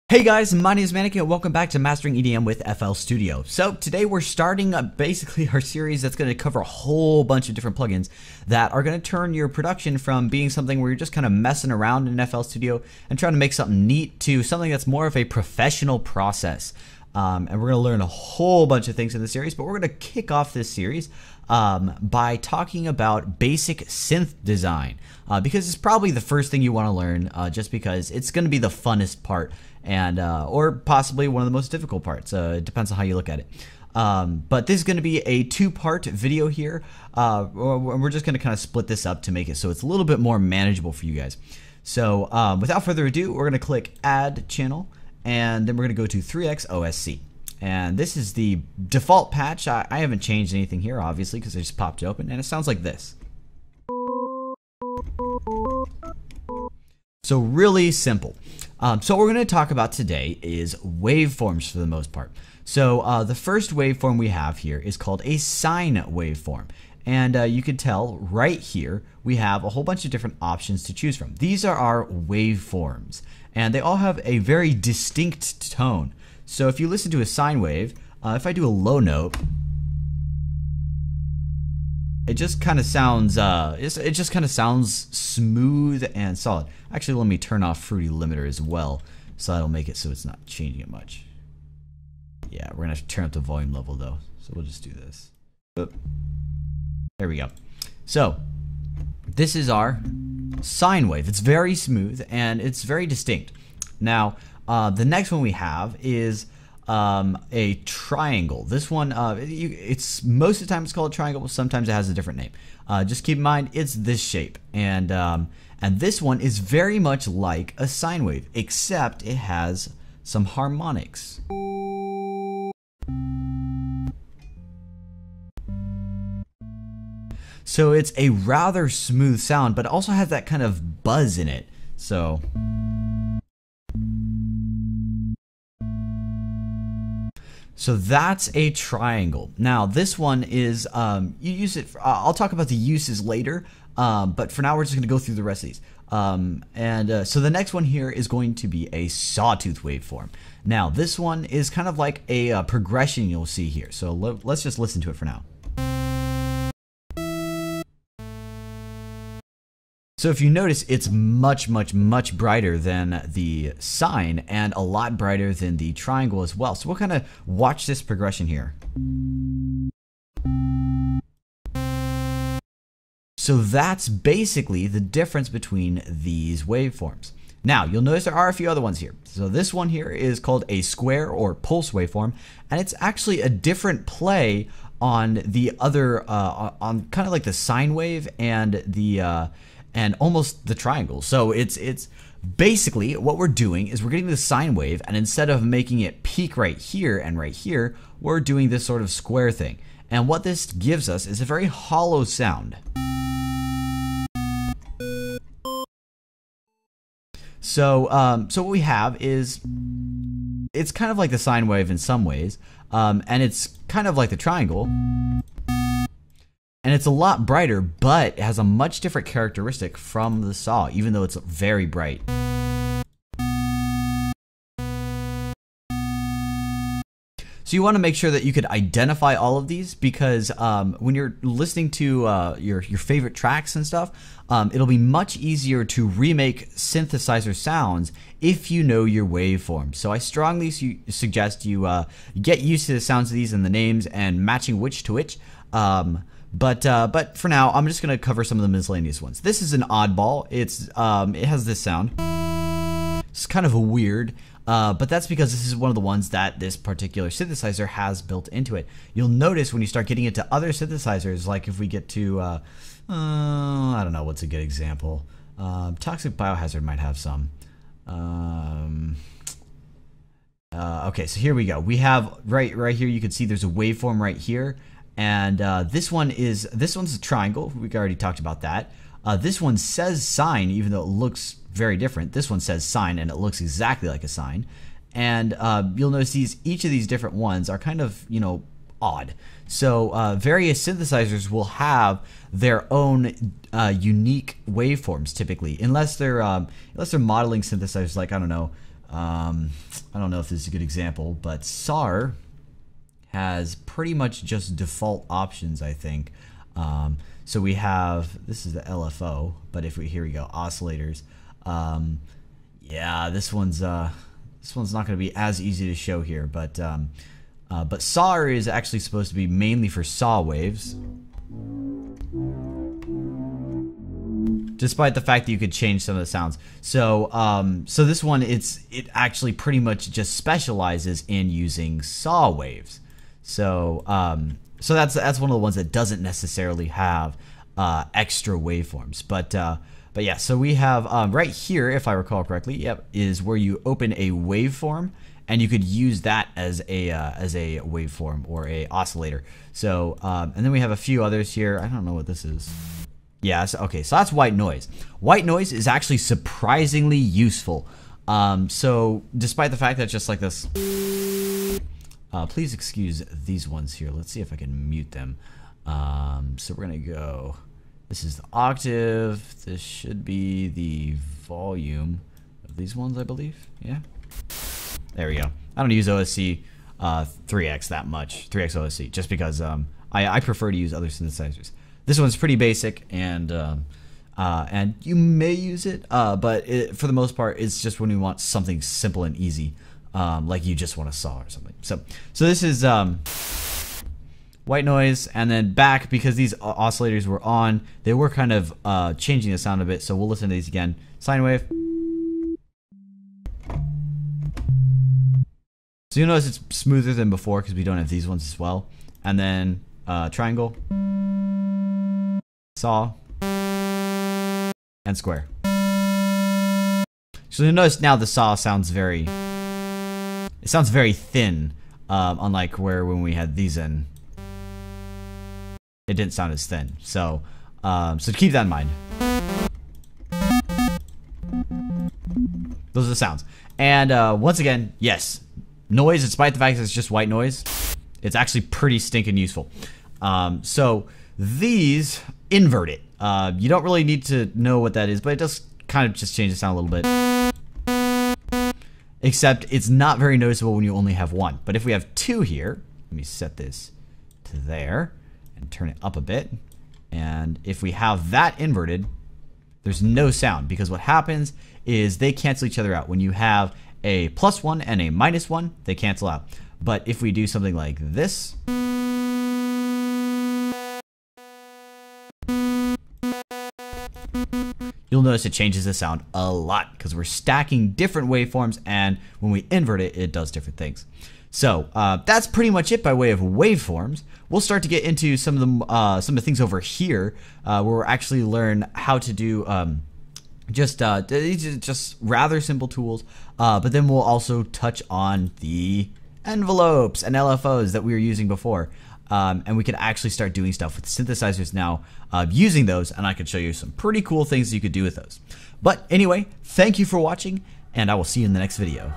Hey guys, my name is Mannequin and welcome back to Mastering EDM with FL Studio. So today we're starting basically our series that's going to cover a whole bunch of different plugins that are going to turn your production from being something where you're just kind of messing around in FL Studio and trying to make something neat to something that's more of a professional process. And we're going to learn a whole bunch of things in the series, but we're going to kick off this series by talking about basic synth design because it's probably the first thing you want to learn just because it's going to be the funnest part and or possibly one of the most difficult parts. It depends on how you look at it. But this is going to be a two-part video here. We're just going to kind of split this up to make it so it's a little bit more manageable for you guys. So without further ado, we're going to click Add Channel, and then we're going to go to 3x OSC. And this is the default patch. I haven't changed anything here, obviously, because I just popped it open, and it sounds like this. So really simple. So what we're going to talk about today is waveforms for the most part. So the first waveform we have here is called a sine waveform. And you can tell right here we have a whole bunch of different options to choose from. These are our waveforms, and they all have a very distinct tone. So if you listen to a sine wave, if I do a low note, it just kind of sounds smooth and solid. Actually, let me turn off Fruity Limiter as well, so that'll make it so it's not changing it much. Yeah, we're gonna have to turn up the volume level though, so we'll just do this. There we go. So this is our sine wave. It's very smooth and it's very distinct. Now the next one we have is a triangle. This one, it's most of the time it's called a triangle, but sometimes it has a different name. Just keep in mind it's this shape, and this one is very much like a sine wave, except it has some harmonics. So it's a rather smooth sound, but it also has that kind of buzz in it. So that's a triangle. Now this one is, you use it, I'll talk about the uses later, but for now we're just going to go through the rest of these. So the next one here is going to be a Sawtooth waveform. Now this one is kind of like a progression you'll see here. So let's just listen to it for now. So if you notice, it's much brighter than the sine and a lot brighter than the triangle as well. So we'll kind of watch this progression here. So that's basically the difference between these waveforms. Now you'll notice there are a few other ones here. So this one here is called a square or pulse waveform, and it's actually a different play on the other, on kind of like the sine wave and the and almost the triangle. So it's basically what we're doing is we're getting the sine wave, and instead of making it peak right here and right here, we're doing this sort of square thing. And what this gives us is a very hollow sound. So what we have is, it's kind of like the sine wave in some ways, and it's kind of like the triangle. And it's a lot brighter, but it has a much different characteristic from the saw, even though it's very bright. So you want to make sure that you could identify all of these, because when you're listening to your favorite tracks and stuff, it'll be much easier to remake synthesizer sounds if you know your waveform. So I strongly suggest you get used to the sounds of these and the names and matching which to which. But for now, I'm just going to cover some of the miscellaneous ones. This is an oddball. It has this sound. It's kind of a weird, but that's because this is one of the ones that this particular synthesizer has built into it. You'll notice when you start getting into other synthesizers, like if we get to, I don't know, what's a good example? Toxic Biohazard might have some. Okay, so here we go. We have right here. You can see there's a waveform right here. And this one's a triangle. We already talked about that. This one says sine, even though it looks very different. This one says sine, and it looks exactly like a sine. And you'll notice each of these different ones are kind of, odd. So various synthesizers will have their own unique waveforms typically, unless they're modeling synthesizers like, I don't know, I don't know if this is a good example, but SAR has pretty much just default options, I think. So we have, this is the LFO, but if we, here we go, oscillators. Yeah, this one's not going to be as easy to show here, but SAR is actually supposed to be mainly for saw waves. Despite the fact that you could change some of the sounds. So so this one, it actually pretty much just specializes in using saw waves. So so that's one of the ones that doesn't necessarily have extra waveforms. But yeah, so we have right here, if I recall correctly, yep, is where you open a waveform, and you could use that as a waveform or a oscillator. So and then we have a few others here. I don't know what this is. Yeah, okay, so that's white noise. White noise is actually surprisingly useful. So despite the fact that it's just like this, please excuse these ones here. Let's see if I can mute them. So we're gonna go, this is the octave, this should be the volume of these ones, I believe. Yeah, there we go. I don't use OSC 3x that much, 3x OSC, just because I prefer to use other synthesizers. This one's pretty basic, and you may use it, but for the most part, it's just when you want something simple and easy, like you just want a saw or something. So this is white noise, and then back, because these oscillators were on, they were kind of changing the sound a bit. So we'll listen to these again. Sine wave. So you'll notice it's smoother than before because we don't have these ones as well. And then triangle. Saw, and square. So you'll notice now the saw sounds very thin, unlike when we had these in, it didn't sound as thin. So so keep that in mind. Those are the sounds. And once again, yes, noise, despite the fact that it's just white noise, it's actually pretty stinking useful. So these invert it. You don't really need to know what that is, but it does kind of just change the sound a little bit. Except it's not very noticeable when you only have one. But if we have two here, let me set this to there and turn it up a bit. And if we have that inverted, there's no sound, because what happens is they cancel each other out. When you have a +1 and a -1, they cancel out. But if we do something like this, you'll notice it changes the sound a lot, because we're stacking different waveforms, and when we invert it, it does different things. So that's pretty much it by way of waveforms. We'll start to get into some of the things over here, where we'll actually learn how to do just rather simple tools, but then we'll also touch on the envelopes and LFOs that we were using before. And we can actually start doing stuff with synthesizers now, using those, and I can show you some pretty cool things you could do with those. But anyway, thank you for watching, and I will see you in the next video.